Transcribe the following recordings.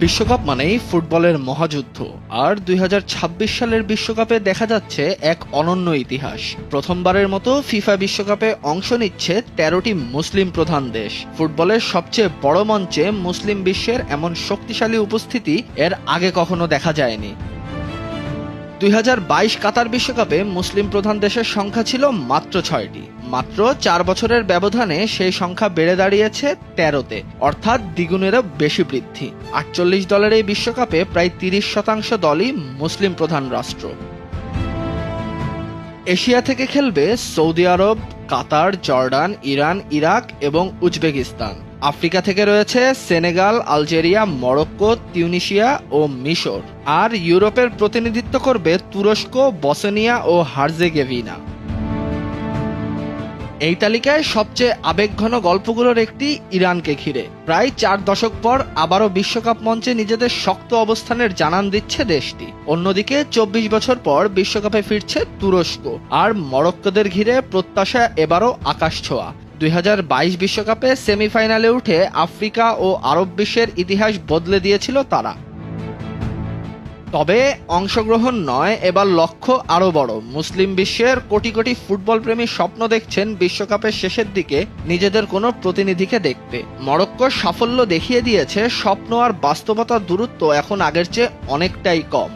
বিশ্বকাপ মানেই ফুটবলের মহাযুদ্ধ, আর ২০২৬ সালের বিশ্বকাপে দেখা যাচ্ছে এক অনন্য ইতিহাস। প্রথমবারের মতো ফিফা বিশ্বকাপে অংশ নিচ্ছে ১৩টি মুসলিম প্রধান দেশ। ফুটবলের সবচেয়ে বড় মঞ্চে মুসলিম বিশ্বের এমন শক্তিশালী উপস্থিতি এর আগে কখনো দেখা যায়নি। ২০২২ কাতার বিশ্বকাপে মুসলিম প্রধান দেশের সংখ্যা ছিল মাত্র ৬টি। মাত্র ৪ বছরের ব্যবধানে সেই সংখ্যা বেড়ে দাঁড়িয়েছে ১৩তে, অর্থাৎ দ্বিগুণেরও বেশি বৃদ্ধি। ৪৮ দলের এই বিশ্বকাপে প্রায় ৩০% দলই মুসলিম প্রধান রাষ্ট্র। এশিয়া থেকে খেলবে সৌদি আরব, কাতার, জর্ডান, ইরান, ইরাক এবং উজবেকিস্তান। আফ্রিকা থেকে রয়েছে সেনেগাল, আলজেরিয়া, মরক্কো, তিউনিসিয়া ও মিশর। আর ইউরোপের প্রতিনিধিত্ব করবে তুরস্ক, বসনিয়া ও হার্জেগোভিনা। এই তালিকায় সবচেয়ে আবেগঘন গল্পগুলোর একটি ইরানকে ঘিরে। প্রায় ৪ দশক পর আবারও বিশ্বকাপ মঞ্চে নিজেদের শক্ত অবস্থানের জানান দিচ্ছে দেশটি। অন্যদিকে ২৪ বছর পর বিশ্বকাপে ফিরছে তুরস্ক, আর মরক্কোদের ঘিরে প্রত্যাশা এবারও আকাশছোঁয়া। ২০২২ বিশ্বকাপে সেমিফাইনালে উঠে আফ্রিকা ও আরব বিশ্বের ইতিহাস বদলে দিয়েছিল তারা। তবে অংশগ্রহণ নয়, এবার লক্ষ্য আরও বড়। মুসলিম বিশ্বের কোটি কোটি ফুটবল প্রেমী স্বপ্ন দেখছেন বিশ্বকাপের শেষের দিকে নিজেদের কোনো প্রতিনিধিকে দেখতে। মরক্কোর সাফল্য দেখিয়ে দিয়েছে স্বপ্ন আর বাস্তবতার দূরত্ব এখন আগের চেয়ে অনেকটাই কম।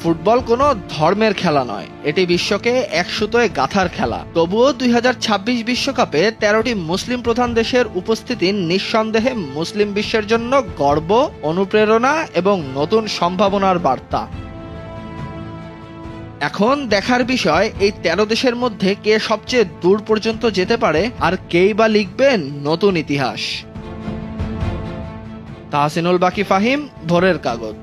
ফুটবল কোনো ধর্মের খেলা নয়, এটি বিশ্বকে এক সুতোয় গাঁথার খেলা। তবুও ২০২৬ বিশ্বকাপে ১৩টি মুসলিম প্রধান দেশের উপস্থিতি নিঃসন্দেহে মুসলিম বিশ্বের জন্য গর্ব, অনুপ্রেরণা এবং নতুন সম্ভাবনার বার্তা। এখন দেখার বিষয়, এই ১৩ দেশের মধ্যে কে সবচেয়ে দূর পর্যন্ত যেতে পারে, আর কেই বা লিখবেন নতুন ইতিহাস। তাহসিনুল বাকি, ফাহিম, ভোরের কাগজ।